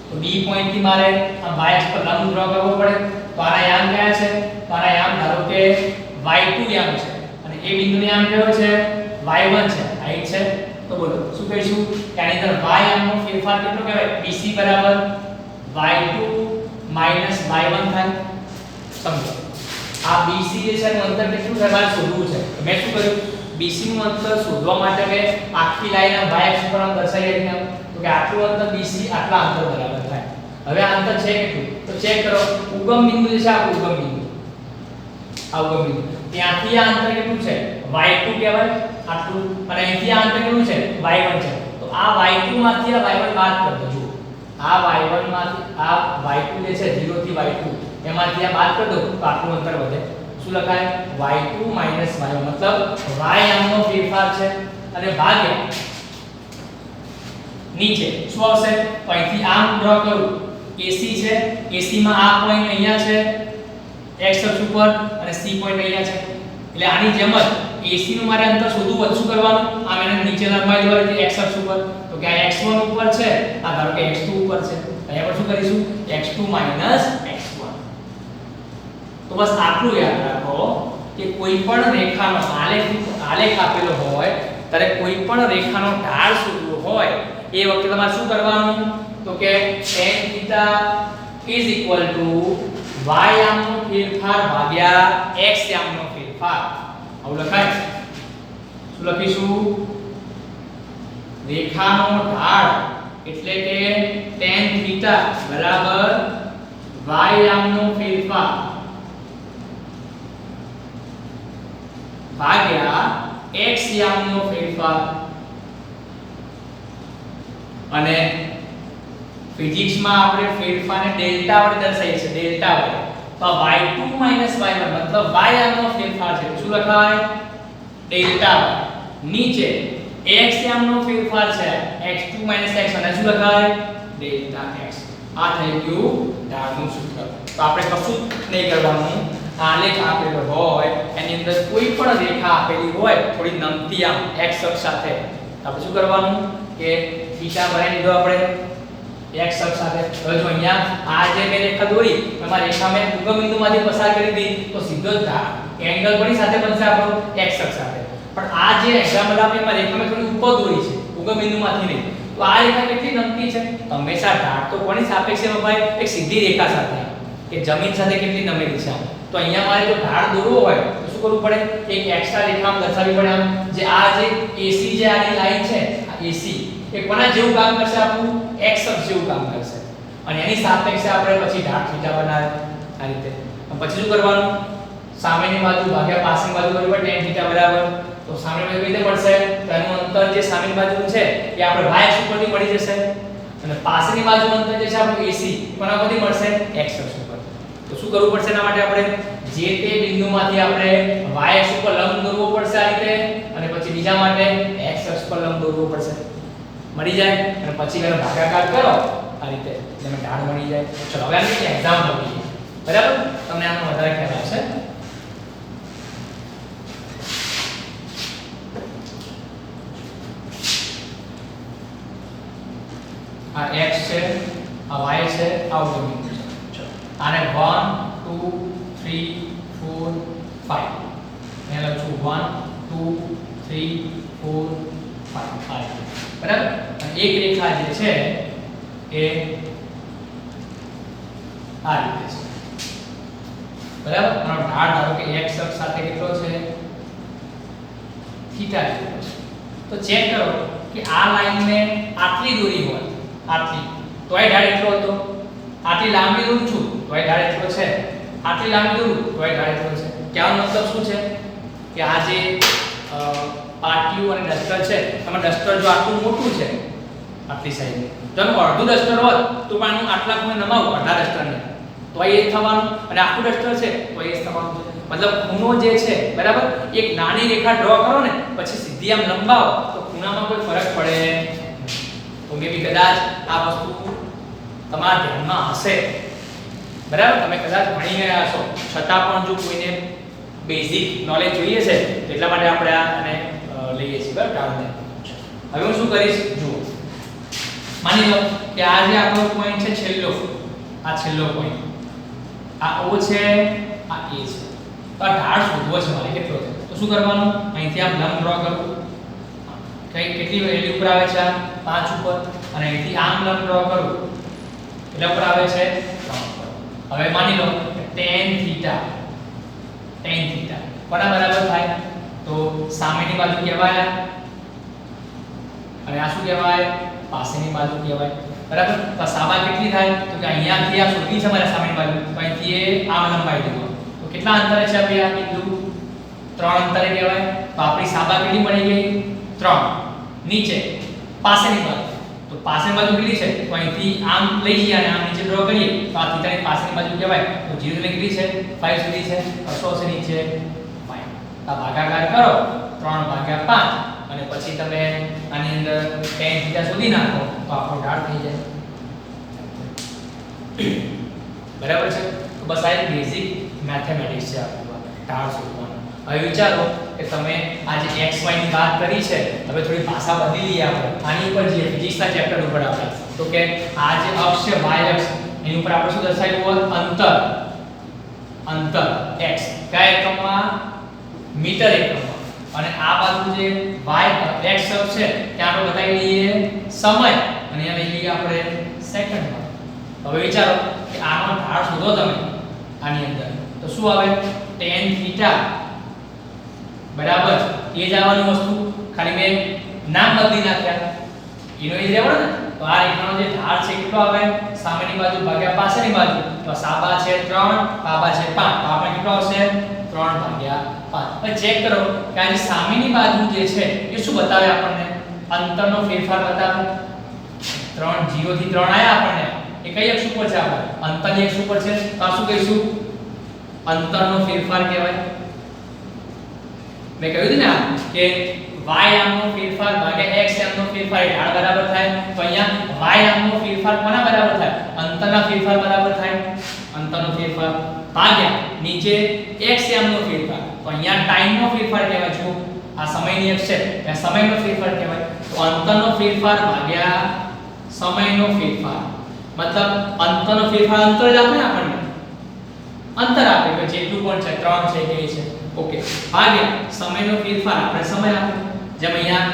તો B પોઈન્ટ થી મારે આ y અક્ષ પર લંબ ડ્રો કરવો પડે તો આના યામ કયા છે તો આના યામ ધારો કે y2 યામ છે અને એ બિંદુનો યામ કયો છે y1 છે હાઈટ છે તો બોલો શું કહીશું કે આની અંદર y યામનો ફેરફાર કેટલો કહેવાય BC બરાબર y2 y1 થાય સમજો આ BC જે છે એનું અંતર કેટલું છે મારે શોધવું છે તો મેં શું કર્યું BC નું અંતર શોધવા માટે મેં આખી લાઈન y અક્ષ પર આમ દર્શાવી હતી તો કે આટલું અંતર BC આટલા અંતર બરાબર થાય હવે આ અંતર છે કેટલું તો ચેક કરો ઉગમ બિંદુ જે છે આ ઉગમ બિંદુ ત્યાંથી આ અંતર કેટલું છે y2 કહેવાય આટલું અને અહીંથી આ અંતર કેટલું છે y1 છે તો આ y2 માંથી આ y1 બાદ કરી દો જો આ y1 માંથી આ y2 જે છે 0 થી y2 એમાંથી આ બાદ કરી દો તો આટલું અંતર વધે શું લખાય y2 y1 મતલબ y આમનો ફેરફાર છે અને ભાગ્યા નીચે શું આવશે તો અહીંથી આમ ડ્રો કરું AC છે AC માં આ પોઈન્ટ અહીંયા છે x અક્ષ ઉપર અને C પોઈન્ટ અહીંયા છે એટલે આની જેમ જ AC નું મારે અંતર શોધવું શું કરવાનું આમ એને નીચે લંબાઈ દેવાની x અક્ષ ઉપર તો કે આ x1 ઉપર છે આ ધારો કે x2 ઉપર છે અહીંયા પર શું કરીશું x2 x1 તો બસ આટલું યાદ રાખો કે કોઈ પણ રેખાનો આલેખ આપેલો હોય ત્યારે કોઈ પણ રેખાનો ઢાળ શોધવો હોય એ વખતે તમારે શું કરવાનું તો કે tan theta is equal to y યામનો ફેરફાર ભાગ્યા x યામનો ફેરફાર આવું લખાય. શું લખીશું? રેખાનો ઢાળ એટલે કે tan થીટા બરાબર y યામનો ફેરફાર ભાગ્યા x યામનો ફેરફાર. અને ફિઝિક્સમાં આપણે ફેરફારને ડેલ્ટા વડે દર્શાવીએ છીએ, ડેલ્ટા વડે. તો y2 y1 મતલબ y યામનો ફેરફાર છે. શું લખાય? Delta y. નીચે x યામનો ફેરફાર છે, x2 x અને શું લખાય? Delta x. આ થઈ ગયું ઢાળનું સૂત્ર. તો આપણે કશું નહીં કરવાનું. આલેખ આપેલો હોય એની અંદર કોઈ પણ રેખા આપેલી હોય થોડી નમતી આમ x અક્ષ સાથે, તો આપણે શું કરવાનું કે થીટા બનાવી દીધો આપણે x અક્ષ સાથે. હવે જો અહીંયા આ જે મેં રેખા દોરી એમાં રેખા મેં ઉગમ બિંદુમાંથી પસાર કરી દી તો સીધો જ એંગલ કોની સાથે બનશે? આપણો x અક્ષ સાથે. પણ આ જે એક્ઝામ્પલ આપણે એમાં રેખા મેં થોડી ઉપર દોરી છે ઉગમ બિંદુમાંથી નહીં, તો આ રેખા કેટલી નમતી છે? હંમેશા ઢાળ તો કોની સાપેક્ષે વપાય? એક સીધી રેખા સાથે કે જમીન સાથે કેટલી નમેલી છે. તો અહીંયા મારે જો ઢાળ દોરવો હોય તો શું કરવું પડે? એક એક્સ્ટ્રા રેખા દર્શાવવી પડે. આમ જે આ જે AC જે આની લાઈન છે, આ AC એ કોના જેવું કામ કરશે? આપણું x અક્ષ જેવું કામ કરશે. અને એની સાપેક્ષે આપણે પછી ઢાળ થીટા બનાવે આ રીતે. પછી શું કરવાનું? સામેની બાજુ ભાગ્યા પાછળની બાજુ કરવી પડે tan થીટા બરાબર. તો સામેની બાજુ કઈ રીતે મળશે? તો એનું અંતર જે સામેની બાજુનું છે એ આપણે y અક્ષ ઉપરથી મળી જશે અને પાછળની બાજુનું અંતર જે છે આપણું AC કોના પરથી મળશે? x અક્ષ ઉપર. તો શું કરવું પડશે એના માટે? આપણે જે તે બિંદુમાંથી આપણે y અક્ષ ઉપર લંબ દોરવો પડશે આ રીતે, અને પછી બીજા માટે x અક્ષ પર લંબ દોરવો પડશે. મળી જાય અને પછી એનો ભાગાકાર કરો આ રીતે એટલે ઢાળ મળી જાય. ચલો હવે આની એક્ઝામ્પલ લઈએ. બરાબર? તમને આનો વધારે ખ્યાલ આવશે. આ x છે, આ y છે, આ ઉગમ બિંદુ છે. ચલો આને 1 2 3 4 5 મેં લખું 1 2 3 4 5 બરાબર. એક રેખા જે છે એ આ રીતે છે બરાબર. આનો ઢાળ ધારો કે x અક્ષ સાથે કેટલો છે? થીટા જેટલો છે. તો ચેક કરો કે આ લાઈનને આટલી દોરી હોય, આટલી, તોય ઢાળ એટલો હતો. આટલી લાંબી દોરું છું તોય ઢાળ એટલો છે. આટલી લાંબી દોરું તોય ઢાળ એટલો છે. કહેવાનો મતલબ શું છે કે આ જે પાટિયું અને ડસ્ટર છે, એમાં ડસ્ટર જો આટલું મોટું છે આટલી સાઈઝ, જો અડધું ડસ્ટર હોત તો પણ આનું આટલા ખૂણે નમાવું અડધા ડસ્ટરને તો એ જ થવાનું, અને આખું ડસ્ટર છે તો એ જ થવાનું. મતલબ ખૂણો જે છે બરાબર, એક નાની રેખા ડ્રો કરો ને પછી સીધી આમ લંબાવો તો ખૂણામાં કોઈ ફરક પડે. તો મે બી કદાચ આ વસ્તુ તમારા ધ્યાનમાં હશે બરાબર. તમે કદાચ ભણી ગયા હશો છતાં પણ જો કોઈને બેઝિક નોલેજ જોઈએ છે તો એટલા માટે આપણે આને લઈએ છીએ બરાબર ઢાળને. હવે હું શું કરીશ જુઓ, માની લો કે આ જે આપણો પોઈન્ટ છે છેલ્લો, આ છેલ્લો પોઈન્ટ, આ O છે, આ A છે. તો આ ઢાળ શોધવો છે મારે કેટલો છે. તો શું કરવાનું? અહીંથી આમ લંબ ડ્રો કરું. કેટલી વેલ્યુ ઉપર આવે છે? 5 ઉપર. અને અહીંથી આમ લંબ ડ્રો કરું એટલે ઉપર આવે છે 3 ઉપર. હવે માની લો કે tan થીટા કોના બરાબર થાય? તો સામેની બાજુ કહેવાય અને આ શું કહેવાય? પાછળની બાજુ કહેવાય બરાબર. તો સાબા કેટલી થાય? તો કે અહીંયાથી આ શોધવી છે મારે સામેની બાજુ, તો અહીંથી એ આમ લંબાઈ દીધો. તો કેટલા અંતરે છે આપણે આ બિંદુ? 3 અંતરે કહેવાય. તો આપણી સાબા કેટલી મળી ગઈ? 3. નીચે પાછળની બાજુ, તો પાછળની બાજુ કેટલી છે? તો અહીંથી આમ લઈ જઈએ અને આમ નીચે ડ્રો કરીએ તો આ થીટાની પાછળની બાજુ કહેવાય. તો 0 ની કેટલી છે? 5 સુધી છે. અસો છે નીચે 5. આ ભાગાકાર કરો 3/5 અને પછી તમે આની અંદર tan થીટા શોધી નાખો તો આપણો ઢાળ થઈ જાય. બરાબર છે. તો બસ આ એક બેઝિક મેથેમેટિક્સ છે આપણું ઢાળ શોધવાનું. હવે વિચારો કે તમે આ જે x y ની વાત કરી છે, હવે થોડી ભાષા બદલી લઈએ આપણે. આની ઉપર જે ફિઝિક્સના ચેપ્ટર ઉપર આપણે તો કે આ જે અક્ષ છે y અક્ષ એની ઉપર આપણે શું દર્શાવ્યું હોત? અંતર. અંતર x કયા એકમમાં મીટર એકમમાં અને આ બાજુ જે y x અક્ષ છે ત્યાં આપણે બતાવી દઈએ સમય અને અહીંયા લઈ લઈએ આપણે સેકન્ડમાં હવે વિચારો કે આનો ઢાળ શોધો તમે આની અંદર તો શું આવે tan થીટા બરાબર એ જ આવવાની વસ્તુ ખાલી મેં નામ બદલી નાખ્યા એનો એ જ રહેવાનો ને તો આ રેખાનો જે ઢાળ છે કેટલો આવે સામેની બાજુ ભાગ્યા પાછળની બાજુ તો સાબા છે 3 બાબા છે 5 તો આપણે કેટલો આવશે 3 ભાગ્યા 5 હવે ચેક કરો કે આ સામેની બાજુ જે છે એ શું બતાવે આપણને અંતરનો ફેરફાર બતાવે 3 0 થી 3 આયા આપણને એ કઈ અક્ષ ઉપર છે આપણે અંતરની અક્ષ ઉપર છે તો આ શું કહીશું અંતરનો ફેરફાર કહેવાય મેં કહ્યું ને કે y આમનો ફેરફાર ભાગ્યા x આમનો ફેરફાર એ ઢાળ બરાબર થાય તો અહીંયા y આમનો ફેરફાર કોના બરાબર થાય અંતરના ફેરફાર બરાબર થાય અંતરનો ફેરફાર ભાગ્યા નીચે x આમનો ફેરફાર તો અહીંયા ટાઈમનો ફેરફાર કહેવાય છે આ સમયની અક્ષ છે ત્યાં સમયનો ફેરફાર કહેવાય તો અંતરનો ફેરફાર ભાગ્યા સમયનો ફેરફાર મતલબ અંતરનો ફેરફાર અંતર જ આપે આપણને અંતર આપે કે જેટલું પણ છે 3 છે કે છે ઓકે ભાગ્યા સમયનો ફેરફાર આપણે સમય આપે જેમ અહીંયા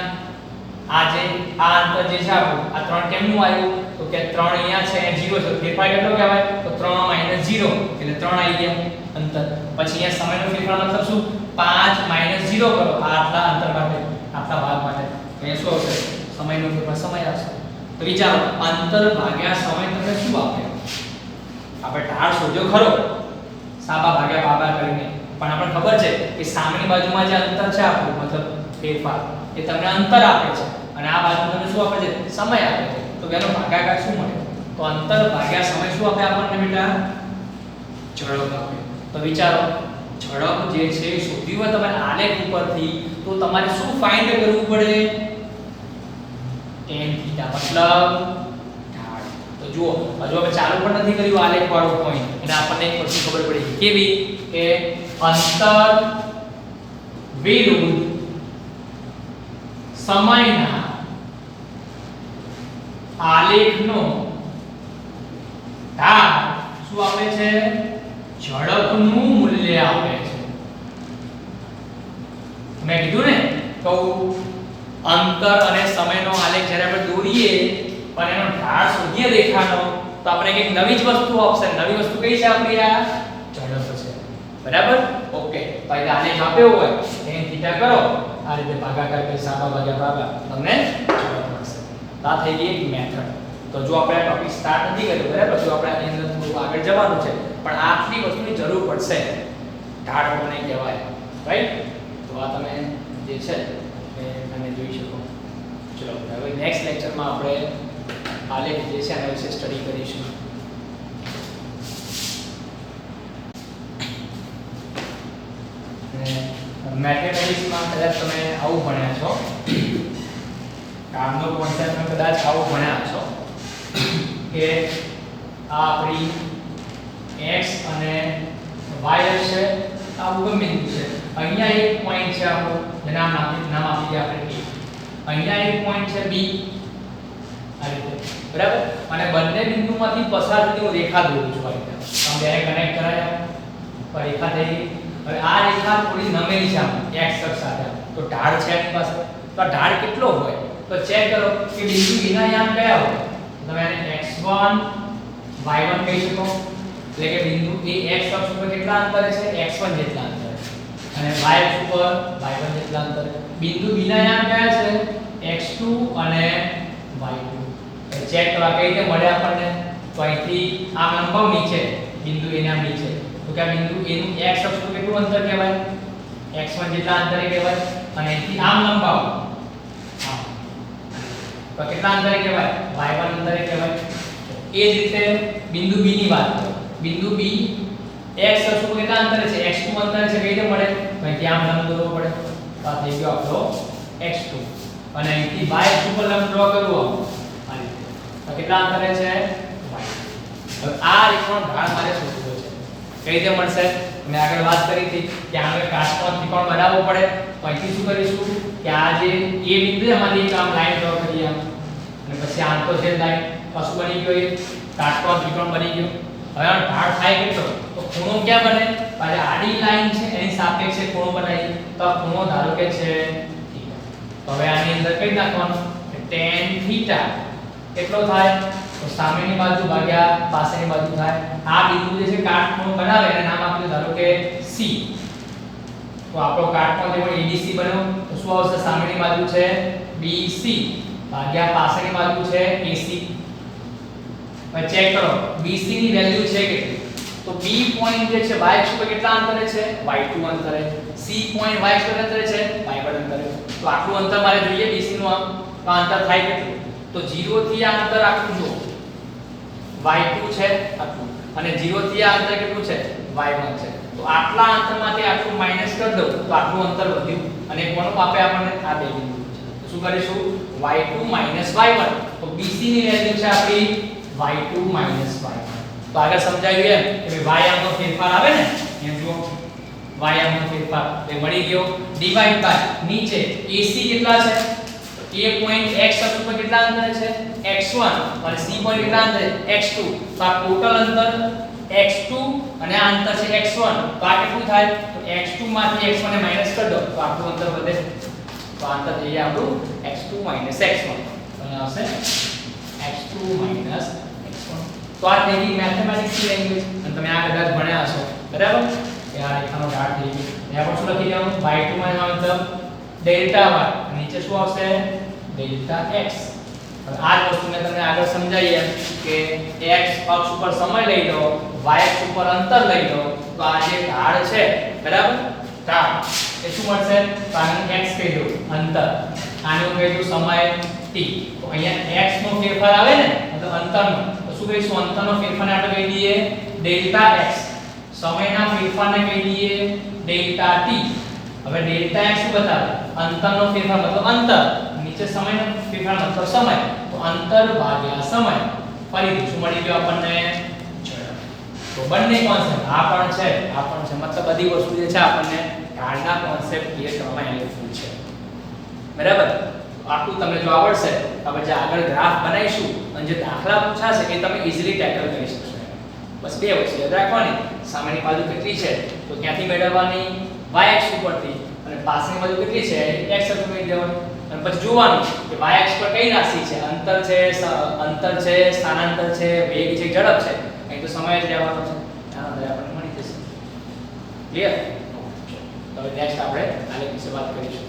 આ અંતર જે છે આપણું આ 3 કેમનું આવ્યું તો કે 3 અહીંયા છે 0 છે ફેરફાર કેટલો કહેવાય તો 3 - 0 એટલે 3 આવી ગયા અંતર પછી અહીંયા સમયનો ફેરફાર મતલબ શું 5 - 0 કરો આ આટલા અંતર માટે આટલા ભાગ માટે તો અહીંયા શું આવશે સમયનો ફેરફાર સમય આવશે તો વિચારો અંતર ભાગ્યા સમય તમને શું આપે આપણે ઢાળ શોધ્યો ખરો સાબા ભાગ્યા બાબા કરીને પણ આપણને ખબર છે કે સામેની બાજુમાં જે અંતર છે આપણું મતલબ ફેરફાર એ તમને અંતર આપે છે અને આ બાજુ તમને શું આપે છે સમય આપે છે તો એનો ભાગાકાર શું મળે તો અંતર ભાગ્યા સમય શું આપે આપણને બેટા ઝડપ આપે તો વિચારો ઝડપ જે છે શોધવી હોય તમારે આલેખ ઉપરથી તો તમારે શું ફાઇન્ડ કરવું પડે tan થીટા મતલબ ઢાળ તો જુઓ હજુ આપણે ચાલુ પણ નથી કર્યું આલેખ વાળો પોઈન્ટ અને આપણને એક વસ્તુ ખબર પડી કેવી કે અંતર વિરુદ્ધ સમયના આલેખનો ઢાળ શું આપે છે ઝડપનું મૂલ્ય આપે છે મેં કીધું ને કહું અંતર અને સમયનો આલેખ જ્યારે આપણે દોરીએ પણ એનો ઢાળ શોધીએ રેખાનો તો આપણે એક નવી જ વસ્તુ આપશે નવી વસ્તુ કઈ છે આપણી આ ઝડપ છે બરાબર ઓકે તો આ આલેખ આપ્યો હોય tan થીટા કરો આ રીતે ભાગાકાર કરી સાબા ભાગ્યા બાબા તમને ઝડપ મળશે તો આ થઈ ગઈ એક મેથડ તો જો આપણે ટોપિક સ્ટાર્ટ નથી કર્યો બરાબર તો આપણે આની અંદર થોડું આગળ જવાનું છે પણ આટલી વસ્તુની જરૂર પડશે ઢાળ કોને કહેવાય રાઈટ તો આ તમે જે છે તમે જોઈ શકો ચલો હવે નેક્સ્ટ લેક્ચરમાં આપણે આલેખ જે છે એના વિશે સ્ટડી કરીશું મેથેમેટિક્સમાં કદાચ તમે આવું ભણ્યા છો કામનો કોન્સેપ્ટ તમે કદાચ આવું ભણ્યા છો કે આ આપણી x અને y છે આ ઉગમ બિંદુ છે અહીંયા એક પોઈન્ટ છે આપણો જેના નામ આપી દઈએ આપણે a અહીંયા એક પોઈન્ટ છે b આ રીતે બરાબર અને બંને બિંદુમાંથી પસાર થતી હું રેખા દોરું છું આ રીતે તમે બેને કનેક્ટ કરાયા તો રેખા થઈ ગઈ હવે આ રેખા થોડી નમેલી છે આપણી x અક્ષ સાથે તો ઢાળ છે એની પાસે તો આ ઢાળ કેટલો હોય તો ચેક કરો કે બિંદુ વિના યામ કયા હોય તમે આને x1 y1 કહી શકો એટલે કે બિંદુ a x અક્ષ ઉપર કેટલા અંતરે છે x1 જેટલા અંતરે અને y અક્ષ ઉપર y1 જેટલા અંતરે બિંદુ b ના યામ કયા છે x2 અને y2 ચેક કરવા કઈ રીતે મળે આપણને તો અહીંથી આ લંબાવ નીચે બિંદુ a ના નીચે તો કે આ બિંદુ a નું x અક્ષ પર કેટલું અંતર કહેવાય x1 જેટલા અંતરે કહેવાય અને અહીંથી આમ લંબાવ તો કેટલા અંતરે કહેવાય y1 અંતરે કહેવાય એ જ રીતે બિંદુ b ની વાત કરો બિંદુ b x અક્ષ પર કેટલા અંતરે છે x2 અંતરે છે કઈ રીતે મળે તો અહીંથી આમ લંબ દોરવો પડે તો આ થઈ ગયો આપણો x2 અને અહીંથી y અક્ષ ઉપર લંબ ડ્રો કરવો આ રીતે તો કેટલા અંતરે છે y હવે આ રેખાનો ઢાળ મારે શોધવો છે કઈ રીતે મળશે મેં આગળ વાત કરી હતી કે આગળ કાટકોણ ત્રિકોણ બનાવવો પડે તો અહીંથી શું કરીશું કે આ જે a બિંદુ છે એમાંથી એક આમ લાઈન ડ્રો કરીએ અને પછી આ આંતરછેદ લાઈન પાછું બની ગયો એ કાટકોણ ત્રિકોણ બની ગયો હવે આ ઢાળ થાય કેટલો તો ખૂણો ક્યાં બને? પાછા આડી લાઈન છે એની સાપેક્ષે ખૂણો બનાવી, તો આ ખૂણો ધારો કે છે થીટા. તો હવે આની અંદર કઈ નાખવાનું કે tan થીટા કેટલો થાય? તો સામેની બાજુ ભાગ્યા પાછળની બાજુ થાય. આ બિંદુ જે છે કાટખૂણો બનાવે એને નામ આપ્યું ધારો કે C. તો આપણો કાટખૂણો જે પણ ABC બન્યો તો શું આવશે? સામેની બાજુ છે BC ભાગ્યા પાછળની બાજુ છે AC. હવે ચેક કરો BC ની વેલ્યુ છે કેટલી? તો B પોઈન્ટ જે છે y અક્ષ પર કેટલા અંતરે છે? y2 અંતરે. C પોઈન્ટ y અક્ષ પર અંતરે છે y1 અંતરે. તો આટલું અંતર મારે જોઈએ BC નું. તો અંતર થાય કેટલું? તો 0 થી આ અંતર આટલું જો y2 છે આટલું, અને 0 થી આ અંતર કેટલું છે? y1 છે. તો આટલા અંતરમાંથી આટલું માઈનસ કરી દઉં તો આટલું અંતર વધ્યું, અને કોનું આપે આપણને? આ બે બિંદુ છે. તો શું કરીશું? y2 y1. તો BC ની વેલ્યુ છે આપણી y2 y1. તો આગળ સમજાયું એમ કે ભાઈ y આમનો ફેરફાર આવે ને, એમ જુઓ y આમનો ફેરફાર એ મળી ગયો ડિવાઈડ બાય નીચે AC કેટલા છે? તો A પોઈન્ટ x અક્ષ પર કેટલા અંતરે છે? x1 અને C પોઈન્ટ કેટલા અંતરે? x2. તો આ ટોટલ અંતર x2 અને આ અંતર છે x1. તો આ કેટલું થાય? તો x2 માંથી x1 ને માઈનસ કરી દો તો આટલું અંતર વધે. તો આ અંતર થઈ જાય આપણું x2 x1. તો આવશે x2 x1. તો આ થઈ ગઈ મેથેમેટિક્સ ની લેંગ્વેજ, અને તમે આ કદાચ ભણ્યા હશો બરાબર કે આ રેખાનો ઢાળ થઈ ગયો. અહીંયા પણ શું લખી દેવાનું? y2 માં મતલબ ડેલ્ટા y, નીચે શું આવશે? Delta x. હવે આ જ વસ્તુ મેં તમને આગળ સમજાવી એમ કે x અક્ષ ઉપર સમય લઈ લો, y અક્ષ ઉપર અંતર લઈ લો, તો આ જે ઢાળ છે બરાબર, ઢાળ એ શું મળશે? તો આને x કહી દઉં અંતર, આને હું કહી દઉં સમય t. તો અહીંયા x નો ફેરફાર આવે ને મતલબ અંતરનો, તો શું કહીશું? અંતરનો ફેરફારને આપણે કહી દઈએ ડેલ્ટા x, સમયના ફેરફારને કહી દઈએ ડેલ્ટા t. હવે ડેલ્ટા x શું બતાવે? અંતરનો ફેરફાર મતલબ અંતર, નીચે સમયનો ફેરફાર મતલબ સમય. તો અંતર ભાગ્યા સમય. ફરીથી શું મળી ગયું આપણને? ઝડપ. તો બંને કોન્સેપ્ટ આ પણ છે આ પણ છે, મતલબ બધી વસ્તુ જે છે આપણને ઢાળના કોન્સેપ્ટ ક્લિયર કરવામાં હેલ્પફુલ છે બરાબર. આટલું તમને જો આવડશે તો આપણે જે આગળ ગ્રાફ બનાવીશું અને જે દાખલા પૂછાશે એ તમે ઈઝીલી ટેકલ કરી શકશો. બસ બે વસ્તુ યાદ રાખવાની, સામેની બાજુ કેટલી છે તો ક્યાંથી મેળવવાની? y અક્ષ ઉપરથી, અને પાછળની બાજુ કેટલી છે? x અક્ષ ઉપર લેવાની. અને પછી જોવાનું કે y અક્ષ પર કઈ રાશિ છે? અંતર છે, સ્થાનાંતર છે, વેગ છે, ઝડપ છે. અહીં તો સમય જ લેવાનો છે. આના અંદર આપણને મળી જશે. ક્લિયર? તો હવે નેક્સ્ટ આપણે આલેખ વિશે વાત કરીશું.